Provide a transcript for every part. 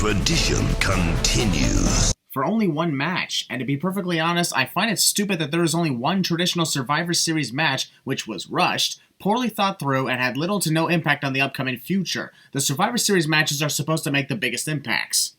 tradition continues. For only one match, and to be perfectly honest, I find it stupid that there is only one traditional Survivor Series match, which was rushed, poorly thought through, and had little to no impact on the upcoming future. The Survivor Series matches are supposed to make the biggest impacts.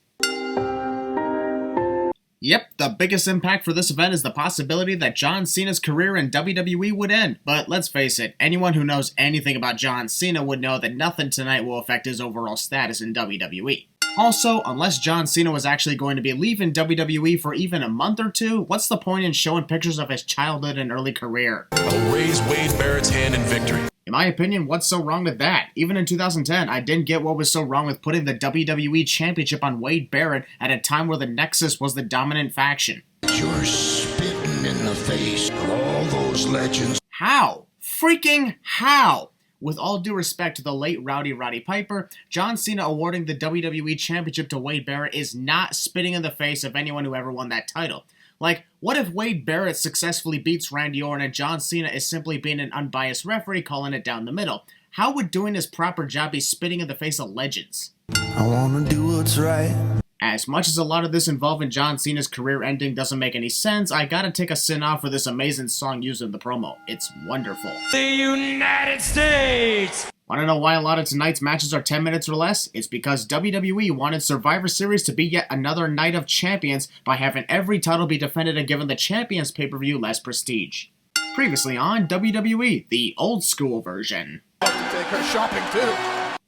Yep, the biggest impact for this event is the possibility that John Cena's career in WWE would end. But let's face it, anyone who knows anything about John Cena would know that nothing tonight will affect his overall status in WWE. Also, unless John Cena was actually going to be leaving WWE for even a month or two, what's the point in showing pictures of his childhood and early career? I'll raise Wade Barrett's hand in victory. In my opinion, what's so wrong with that? Even in 2010, I didn't get what was so wrong with putting the WWE Championship on Wade Barrett at a time where the Nexus was the dominant faction. You're spitting in the face of all those legends. How? Freaking how? With all due respect to the late Rowdy Roddy Piper, John Cena awarding the WWE Championship to Wade Barrett is not spitting in the face of anyone who ever won that title. Like, what if Wade Barrett successfully beats Randy Orton and John Cena is simply being an unbiased referee calling it down the middle? How would doing his proper job be spitting in the face of legends? I wanna do what's right. As much as a lot of this involving John Cena's career ending doesn't make any sense, I gotta take a sin off for this amazing song used in the promo. It's wonderful. The United States! Wanna know why a lot of tonight's matches are 10 minutes or less? It's because WWE wanted Survivor Series to be yet another Night of Champions by having every title be defended and giving the Champions pay-per-view less prestige. Previously on WWE, the old school version. Take her shopping too.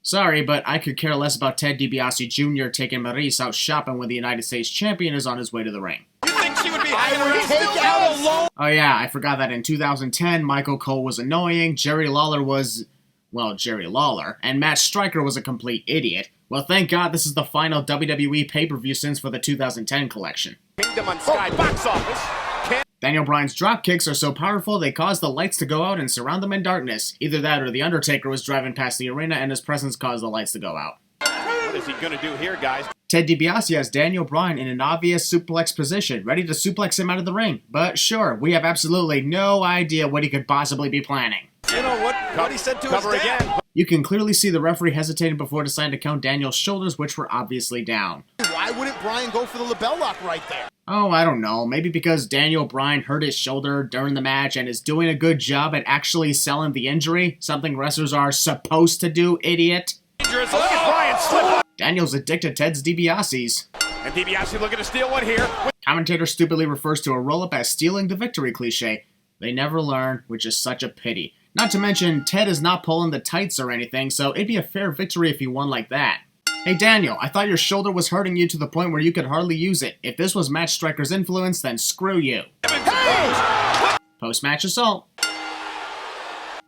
Sorry, but I could care less about Ted DiBiase Jr. taking Maurice out shopping when the United States Champion is on his way to the ring. You think she would be out alone? Oh yeah, I forgot that in 2010, Michael Cole was annoying, Jerry Lawler was, well, Jerry Lawler, and Matt Striker was a complete idiot. Well, thank God this is the final WWE pay-per-view since for the 2010 collection. Kingdom on Sky box office. Daniel Bryan's dropkicks are so powerful they cause the lights to go out and surround them in darkness. Either that or The Undertaker was driving past the arena and his presence caused the lights to go out. What is he gonna do here, guys? Ted DiBiase has Daniel Bryan in an obvious suplex position, ready to suplex him out of the ring. But sure, we have absolutely no idea what he could possibly be planning. You know what he said to his dad. Again. You can clearly see the referee hesitating before deciding to count Daniel's shoulders, which were obviously down. Why wouldn't Bryan go for the label lock right there? Oh, I don't know. Maybe because Daniel Bryan hurt his shoulder during the match and is doing a good job at actually selling the injury. Something wrestlers are supposed to do, idiot. Dangerous. Look at Bryan slip. Daniel's addicted to Ted's DiBiase's. And DiBiase looking to steal one here. Commentator stupidly refers to a roll-up as stealing the victory cliche. They never learn, which is such a pity. Not to mention, Ted is not pulling the tights or anything, so it'd be a fair victory if he won like that. Hey Daniel, I thought your shoulder was hurting you to the point where you could hardly use it. If this was Matt Striker's influence, then screw you. Post-match assault.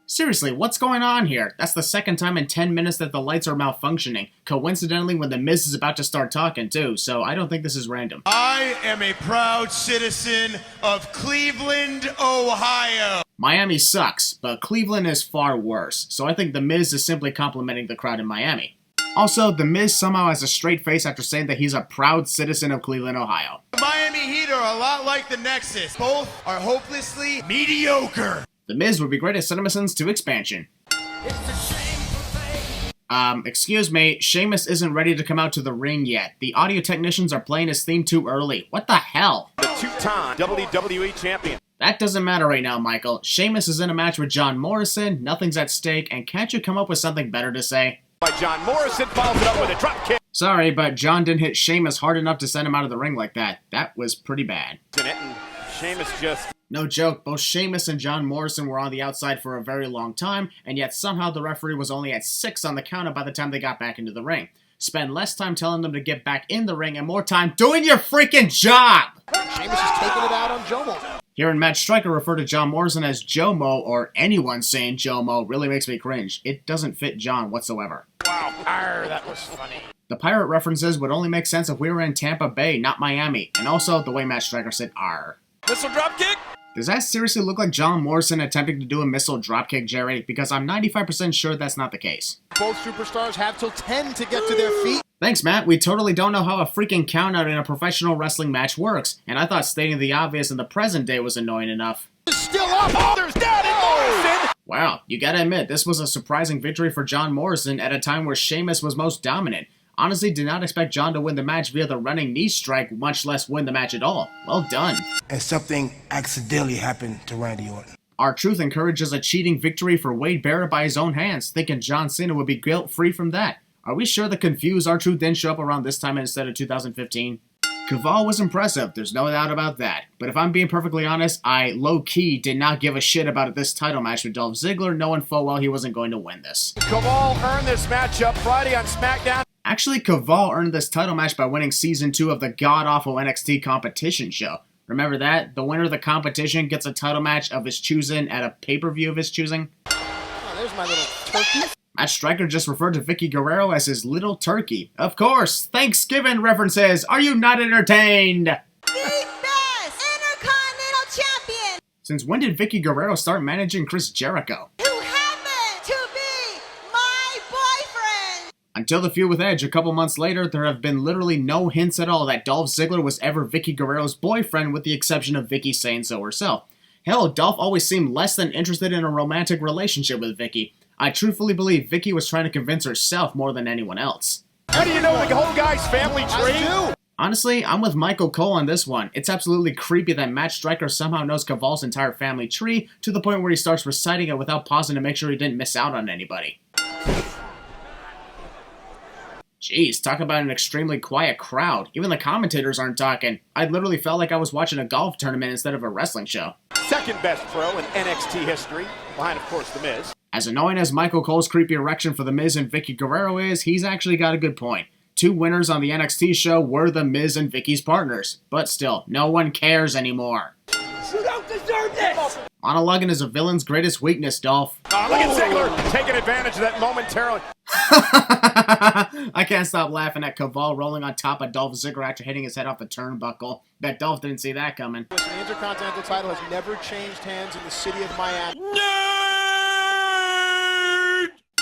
Seriously, what's going on here? That's the second time in 10 minutes that the lights are malfunctioning. Coincidentally, when The Miz is about to start talking too, so I don't think this is random. I am a proud citizen of Cleveland, Ohio. Miami sucks, but Cleveland is far worse, so I think The Miz is simply complimenting the crowd in Miami. Also, The Miz somehow has a straight face after saying that he's a proud citizen of Cleveland, Ohio. The Miami Heat are a lot like the Nexus. Both are hopelessly mediocre. The Miz would be great at Cinema Sins 2 expansion. Excuse me, Sheamus isn't ready to come out to the ring yet. The audio technicians are playing his theme too early. What the hell? The two-time WWE champion. That doesn't matter right now, Michael. Sheamus is in a match with John Morrison, nothing's at stake, and can't you come up with something better to say? By John Morrison follows it up with a drop kick. Sorry, but John didn't hit Sheamus hard enough to send him out of the ring like that. That was pretty bad. And Sheamus just... No joke, both Sheamus and John Morrison were on the outside for a very long time, and yet somehow the referee was only at 6 on the counter by the time they got back into the ring. Spend less time telling them to get back in the ring and more time doing your freaking job! Sheamus is taking it out on Jomo. Hearing Matt Striker refer to John Morrison as Jomo, or anyone saying Jomo, really makes me cringe. It doesn't fit John whatsoever. Wow, that was funny. The pirate references would only make sense if we were in Tampa Bay, not Miami, and also the way Matt Striker said "arr." Missile drop kick? Does that seriously look like John Morrison attempting to do a missile dropkick, Jerry? Because I'm 95% sure that's not the case. Both superstars have till 10 to get to their feet. Thanks, Matt. We totally don't know how a freaking countout in a professional wrestling match works, and I thought stating the obvious in the present day was annoying enough. Still up! Oh, there's down in Morrison! Wow, you gotta admit, this was a surprising victory for John Morrison at a time where Sheamus was most dominant. Honestly, did not expect John to win the match via the running knee strike, much less win the match at all. Well done. And something accidentally happened to Randy Orton. R-Truth encourages a cheating victory for Wade Barrett by his own hands, thinking John Cena would be guilt-free from that. Are we sure the confused R-Truth didn't show up around this time instead of 2015? Kaval was impressive, there's no doubt about that. But if I'm being perfectly honest, I low-key did not give a shit about this title match with Dolph Ziggler, knowing full well he wasn't going to win this. Kaval earned this matchup Friday on SmackDown. Actually, Kaval earned this title match by winning Season 2 of the god-awful NXT competition show. Remember that? The winner of the competition gets a title match of his choosing at a pay-per-view of his choosing. Oh, there's my little turkey. Matt Striker just referred to Vicky Guerrero as his little turkey. Of course, Thanksgiving references. Are you not entertained? The best Intercontinental Champion. Since when did Vicky Guerrero start managing Chris Jericho? Who happened to be my boyfriend. Until the feud with Edge a couple months later, there have been literally no hints at all that Dolph Ziggler was ever Vicky Guerrero's boyfriend, with the exception of Vicky saying so herself. Hell, Dolph always seemed less than interested in a romantic relationship with Vicky. I truthfully believe Vicky was trying to convince herself more than anyone else. How do you know the whole guy's family tree? Honestly, I'm with Michael Cole on this one. It's absolutely creepy that Matt Striker somehow knows Kaval's entire family tree, to the point where he starts reciting it without pausing to make sure he didn't miss out on anybody. Jeez, talk about an extremely quiet crowd. Even the commentators aren't talking. I literally felt like I was watching a golf tournament instead of a wrestling show. Second best pro in NXT history, behind, of course, The Miz. As annoying as Michael Cole's creepy erection for The Miz and Vicky Guerrero is, he's actually got a good point. Two winners on the NXT show were The Miz and Vicky's partners. But still, no one cares anymore. You don't deserve this! Monologuing is a villain's greatest weakness, Dolph. Look at Ziggler taking advantage of that momentarily. I can't stop laughing at Kaval rolling on top of Dolph Ziggler after hitting his head off the turnbuckle. Bet Dolph didn't see that coming. The Intercontinental title has never changed hands in the city of Miami.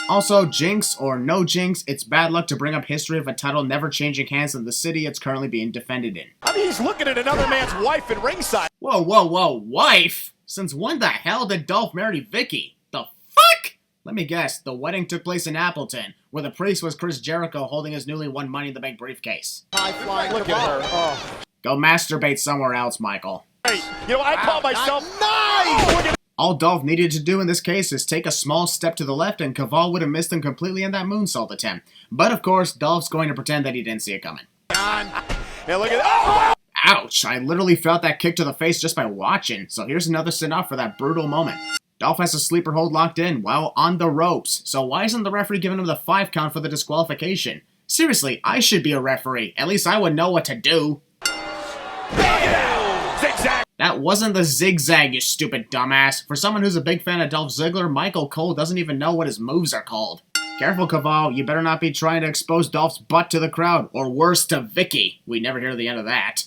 Also, jinx or no jinx, it's bad luck to bring up history of a title never changing hands in the city it's currently being defended in. I mean, he's looking at another man's wife at ringside. Whoa, whoa, whoa, wife? Since when the hell did Dolph marry Vicky? The fuck? Let me guess, the wedding took place in Appleton, where the priest was Chris Jericho holding his newly won Money in the Bank briefcase. High-flying Look at her. Oh. Go masturbate somewhere else, Michael. Hey, you know, I call myself nice! Look at all Dolph needed to do in this case is take a small step to the left and Kaval would have missed him completely in that moonsault attempt. But of course, Dolph's going to pretend that he didn't see it coming. Now look at that. Oh! Ouch, I literally felt that kick to the face just by watching, so here's another send-off for that brutal moment. Dolph has a sleeper hold locked in while on the ropes, so why isn't the referee giving him the 5 count for the disqualification? Seriously, I should be a referee. At least I would know what to do. Zigzag. That wasn't the zigzag, you stupid dumbass. For someone who's a big fan of Dolph Ziggler, Michael Cole doesn't even know what his moves are called. Careful, Kaval, you better not be trying to expose Dolph's butt to the crowd, or worse, to Vicky. We never hear the end of that.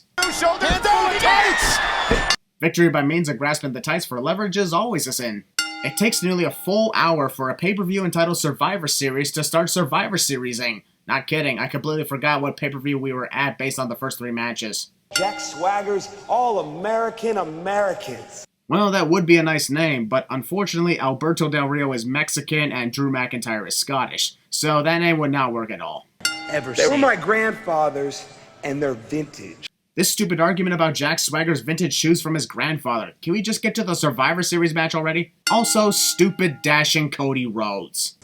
Victory by means of grasping the tights for leverage is always a sin. It takes nearly a full hour for a pay-per-view entitled Survivor Series to start Survivor Seriesing. Not kidding, I completely forgot what pay-per-view we were at based on the first 3 matches. Jack Swagger's All-American Americans. Well, that would be a nice name, but unfortunately Alberto Del Rio is Mexican and Drew McIntyre is Scottish, so that name would not work at all. They were my grandfathers, and they're vintage. This stupid argument about Jack Swagger's vintage shoes from his grandfather. Can we just get to the Survivor Series match already? Also, stupid dashing Cody Rhodes.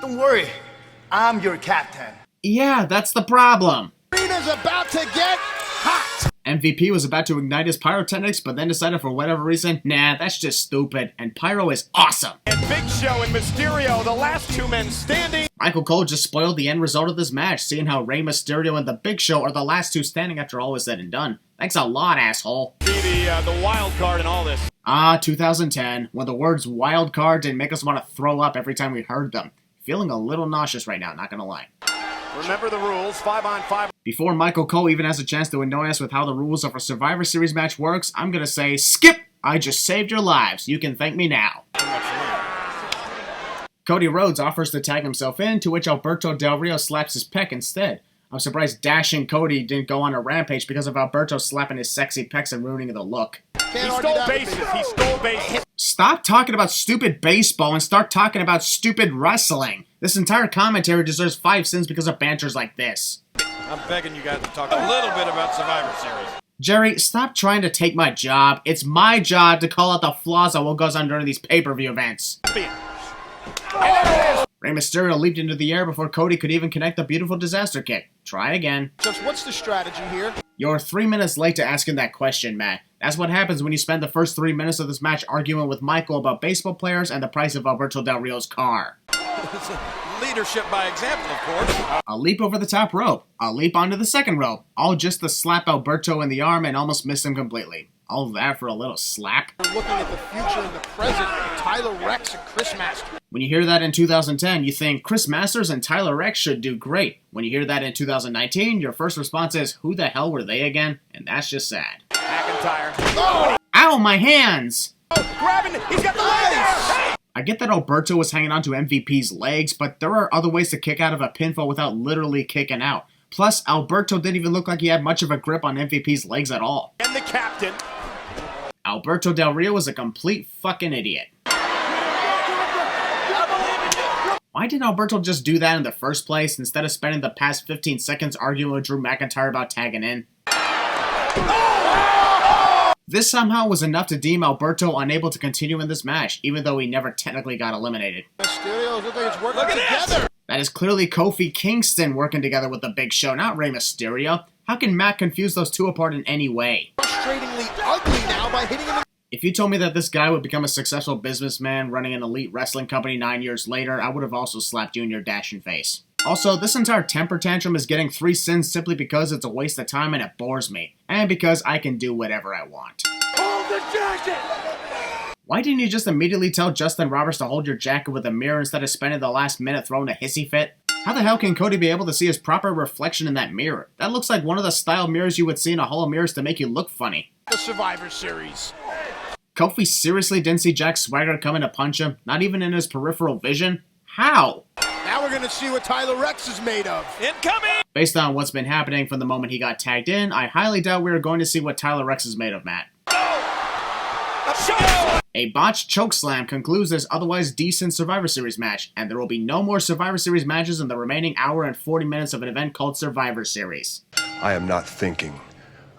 Don't worry, I'm your captain. Yeah, that's the problem. Arena's about to get hot. MVP was about to ignite his pyrotechnics, but then decided for whatever reason, nah, that's just stupid, and Pyro is awesome. And Big Show and Mysterio, the last 2 men standing. Michael Cole just spoiled the end result of this match, seeing how Rey Mysterio and the Big Show are the last 2 standing after all is said and done. Thanks a lot, asshole. Be the wild card in all this. 2010, when the words wild card didn't make us want to throw up every time we heard them. Feeling a little nauseous right now, not gonna lie. Remember the rules, 5-on-5. Before Michael Cole even has a chance to annoy us with how the rules of a Survivor Series match works, I'm gonna say, skip! I just saved your lives. You can thank me now. Cody Rhodes offers to tag himself in, to which Alberto Del Rio slaps his pec instead. I'm surprised Dashing Cody didn't go on a rampage because of Alberto slapping his sexy pecs and ruining the look. He stole bases. He stole bases. Stop talking about stupid baseball and start talking about stupid wrestling. This entire commentary deserves 5 sins because of banters like this. I'm begging you guys to talk a little bit about Survivor Series. Jerry, stop trying to take my job. It's my job to call out the flaws of what goes on during these pay-per-view events. Rey Mysterio leaped into the air before Cody could even connect the beautiful disaster kick. Try again. Just what's the strategy here? You're 3 minutes late to asking that question, Matt. That's what happens when you spend the first 3 minutes of this match arguing with Michael about baseball players and the price of Alberto Del Rio's car. Leadership by example, of course. A leap over the top rope. A leap onto the second rope. All just to slap Alberto in the arm and almost miss him completely. All that for a little slap. We're looking at the future and the present. Tyler Rex and Chris Masters. When you hear that in 2010, you think Chris Masters and Tyler Rex should do great. When you hear that in 2019, your first response is, who the hell were they again? And that's just sad. McIntyre. Oh! Ow, my hands! Oh, grabbing it. He's got the legs. I get that Alberto was hanging onto MVP's legs, but there are other ways to kick out of a pinfall without literally kicking out. Plus, Alberto didn't even look like he had much of a grip on MVP's legs at all. And the captain. Alberto Del Rio was a complete fucking idiot. Why didn't Alberto just do that in the first place instead of spending the past 15 seconds arguing with Drew McIntyre about tagging in? This somehow was enough to deem Alberto unable to continue in this match, even though he never technically got eliminated. Mysterio's look like it's working together. That is clearly Kofi Kingston working together with the Big Show, not Rey Mysterio. How can Matt confuse those two apart in any way? Frustratingly ugly now by hitting him. If you told me that this guy would become a successful businessman running an elite wrestling company 9 years later, I would have also slapped you in your dashing face. Also, this entire temper tantrum is getting 3 sins simply because it's a waste of time and it bores me. And because I can do whatever I want. Hold the jacket! Why didn't you just immediately tell Justin Roberts to hold your jacket with a mirror instead of spending the last minute throwing a hissy fit? How the hell can Cody be able to see his proper reflection in that mirror? That looks like one of the style mirrors you would see in a hall of mirrors to make you look funny. The Survivor Series. Kofi seriously didn't see Jack Swagger coming to punch him, not even in his peripheral vision? How? Now we're going to see what Tyler Rex is made of. Incoming! Based on what's been happening from the moment he got tagged in, I highly doubt we're going to see what Tyler Rex is made of, Matt. A botched chokeslam concludes this otherwise decent Survivor Series match, and there will be no more Survivor Series matches in the remaining hour and 40 minutes of an event called Survivor Series. I am not thinking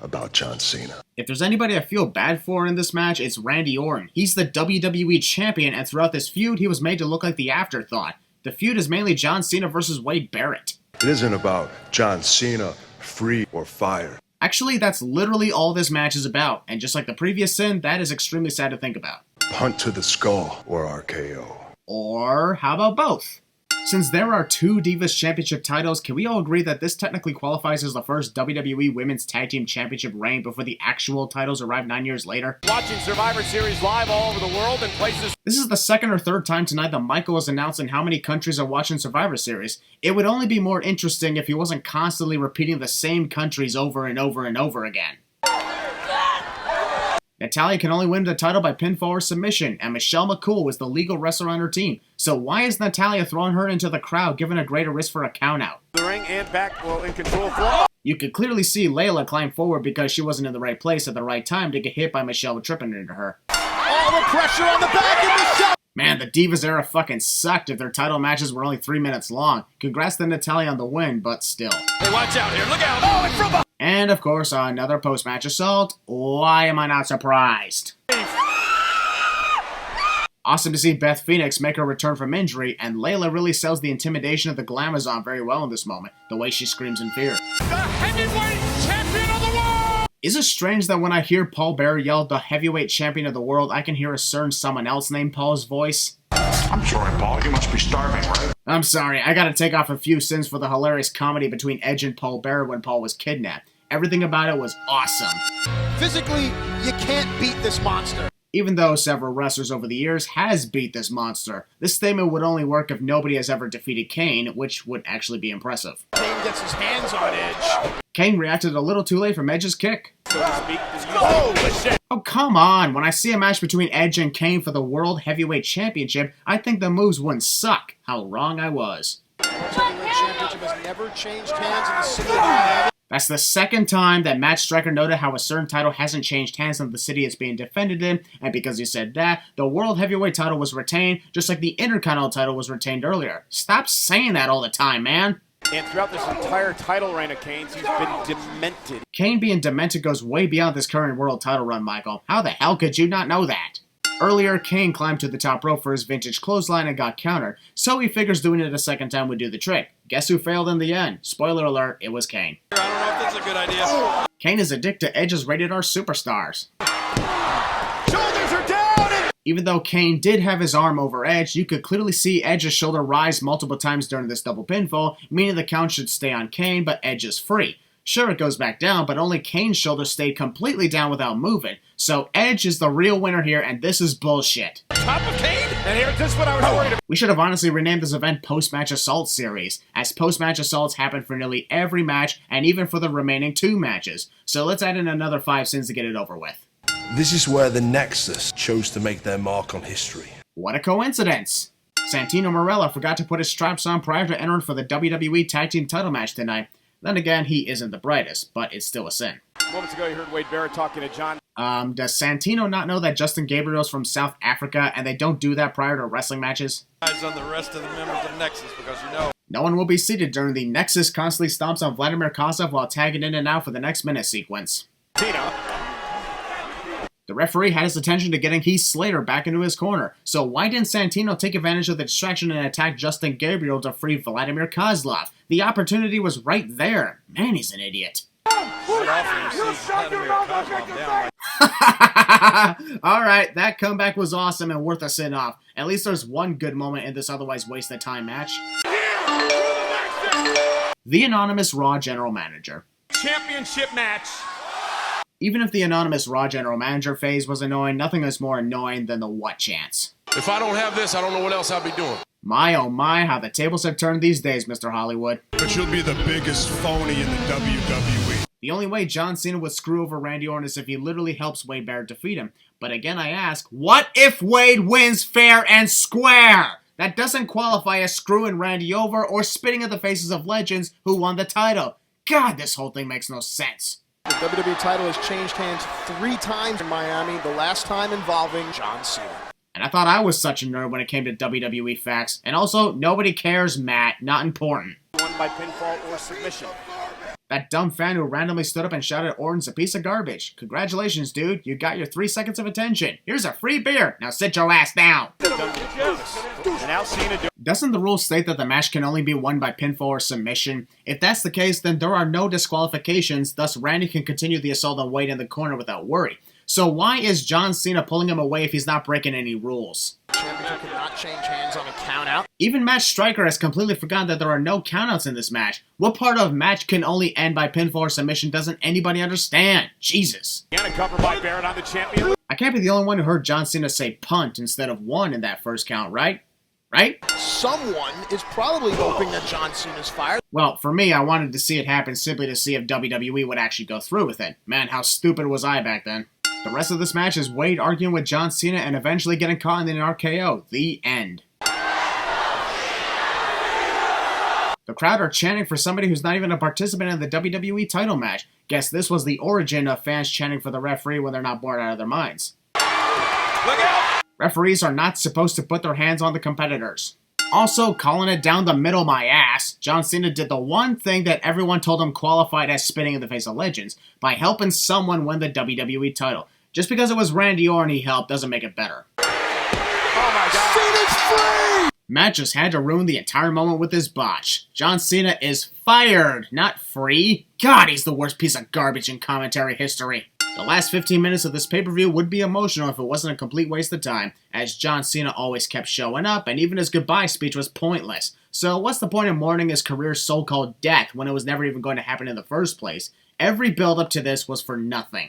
about John Cena. If there's anybody I feel bad for in this match, it's Randy Orton. He's the WWE champion, and throughout this feud, he was made to look like the afterthought. The feud is mainly John Cena versus Wade Barrett. It isn't about John Cena, free or fired. Actually, that's literally all this match is about, and just like the previous sin, that is extremely sad to think about. Punt to the skull or RKO. Or how about both? Since there are 2 Divas Championship titles, can we all agree that this technically qualifies as the first WWE Women's Tag Team Championship reign before the actual titles arrive 9 years later? Watching Survivor Series live all over the world and places. This is the second or third time tonight that Michael is announcing how many countries are watching Survivor Series. It would only be more interesting if he wasn't constantly repeating the same countries over and over and over again. Natalya can only win the title by pinfall or submission, and Michelle McCool is the legal wrestler on her team. So why is Natalya throwing her into the crowd, giving a greater risk for a countout? The ring and back, well, in control flow. You could clearly see Layla climb forward because she wasn't in the right place at the right time to get hit by Michelle tripping into her. All the pressure on the back and Michelle. Man, the Divas era fucking sucked if their title matches were only 3 minutes long. Congrats to Natalya on the win, but still. Hey, watch out here. Look out. Oh, it's from behind. And of course, another post-match assault. Why am I not surprised? Awesome to see Beth Phoenix make her return from injury, and Layla really sells the intimidation of the Glamazon very well in this moment, the way she screams in fear. The heavyweight champion of the world! Is it strange that when I hear Paul Bearer yell, the heavyweight champion of the world, I can hear a certain someone else named Paul's voice? I'm sorry, Paul. You must be starving, right? I'm sorry, I gotta take off a few sins for the hilarious comedy between Edge and Paul Bearer when Paul was kidnapped. Everything about it was awesome. Physically, you can't beat this monster. Even though several wrestlers over the years has beat this monster, this statement would only work if nobody has ever defeated Kane, which would actually be impressive. Kane gets his hands on Edge. Kane reacted a little too late from Edge's kick. So to speak. Oh, come on. When I see a match between Edge and Kane for the World Heavyweight Championship, I think the moves wouldn't suck. How wrong I was. The Heavyweight Championship has never changed hands in the city of Miami. That's the second time that Matt Striker noted how a certain title hasn't changed hands in the city it's being defended in, and because he said that, the World Heavyweight title was retained, just like the Intercontinental title was retained earlier. Stop saying that all the time, man! And throughout this entire title reign of Kane's, he's been demented. Kane being demented goes way beyond this current world title run, Michael. How the hell could you not know that? Earlier, Kane climbed to the top rope for his vintage clothesline and got countered, so he figures doing it a second time would do the trick. Guess who failed in the end? Spoiler alert, it was Kane. I don't know if that's a good idea. Kane is addicted to Edge's rated R superstars. Shoulders are down! Even though Kane did have his arm over Edge, you could clearly see Edge's shoulder rise multiple times during this double pinfall, meaning the count should stay on Kane, but Edge is free. Sure, it goes back down, but only Kane's shoulder stayed completely down without moving. So Edge is the real winner here, and this is bullshit. Top of Kane? And here's just what I was worried about. We should have honestly renamed this event Post-Match Assault Series, as post-match assaults happen for nearly every match, and even for the remaining 2 matches. So let's add in another 5 sins to get it over with. This is where the Nexus chose to make their mark on history. What a coincidence! Santino Marella forgot to put his straps on prior to entering for the WWE Tag Team title match tonight. Then again, he isn't the brightest, but it's still a sin. Moments ago, you heard Wade Barrett talking to John. Does Santino not know that Justin Gabriel's from South Africa and they don't do that prior to wrestling matches? Eyes on the rest of the members of Nexus because you know. No one will be seated during the Nexus constantly stomps on Vladimir Kozlov while tagging in and out for the next minute sequence. Tina. The referee had his attention to getting Heath Slater back into his corner, so why didn't Santino take advantage of the distraction and attack Justin Gabriel to free Vladimir Kozlov? The opportunity was right there. Man, he's an idiot. Alright, that comeback was awesome and worth a sin off. At least there's one good moment in this otherwise wasted time match. The Anonymous Raw General Manager. Championship match. Even if the Anonymous Raw General Manager phase was annoying, nothing is more annoying than the what chance. If I don't have this, I don't know what else I'll be doing. My oh my, how the tables have turned these days, Mr. Hollywood. But you'll be the biggest phony in the WWE. The only way John Cena would screw over Randy Orton is if he literally helps Wade Barrett defeat him. But again, I ask, what if Wade wins fair and square? That doesn't qualify as screwing Randy over or spitting in the faces of legends who won the title. God, this whole thing makes no sense. The WWE title has changed hands 3 times in Miami, the last time involving John Cena. And I thought I was such a nerd when it came to WWE facts. And also, nobody cares, Matt. Not important. Won by pinfall or submission. That dumb fan who randomly stood up and shouted Orton's a piece of garbage. Congratulations, dude. You got your 3 seconds of attention. Here's a free beer. Now sit your ass down. And now Cena Doesn't the rule state that the match can only be won by pinfall or submission? If that's the case, then there are no disqualifications, thus Randy can continue the assault on Wade in the corner without worry. So why is John Cena pulling him away if he's not breaking any rules? Championship cannot change hands on a countout. Even Matt Striker has completely forgotten that there are no countouts in this match. What part of match can only end by pinfall or submission doesn't anybody understand? Jesus. and a cover by Barrett on the champion. I can't be the only one who heard John Cena say punt instead of 1 in that first count, right? Right? Someone is probably hoping that John Cena's fired. Well, for me, I wanted to see it happen simply to see if WWE would actually go through with it. Man, how stupid was I back then? The rest of this match is Wade arguing with John Cena and eventually getting caught in an RKO. The end. The crowd are chanting for somebody who's not even a participant in the WWE title match. Guess this was the origin of fans chanting for the referee when they're not bored out of their minds. Look out! Referees are not supposed to put their hands on the competitors. Also, calling it down the middle my ass, John Cena did the one thing that everyone told him qualified as spitting in the face of legends, by helping someone win the WWE title. Just because it was Randy Orton he helped doesn't make it better. Oh my God. Cena's free! Matt just had to ruin the entire moment with his botch. John Cena is fired, not free. God, he's the worst piece of garbage in commentary history. The last 15 minutes of this pay-per-view would be emotional if it wasn't a complete waste of time, as John Cena always kept showing up, and even his goodbye speech was pointless. So what's the point of mourning his career's so-called death when it was never even going to happen in the first place? Every build-up to this was for nothing.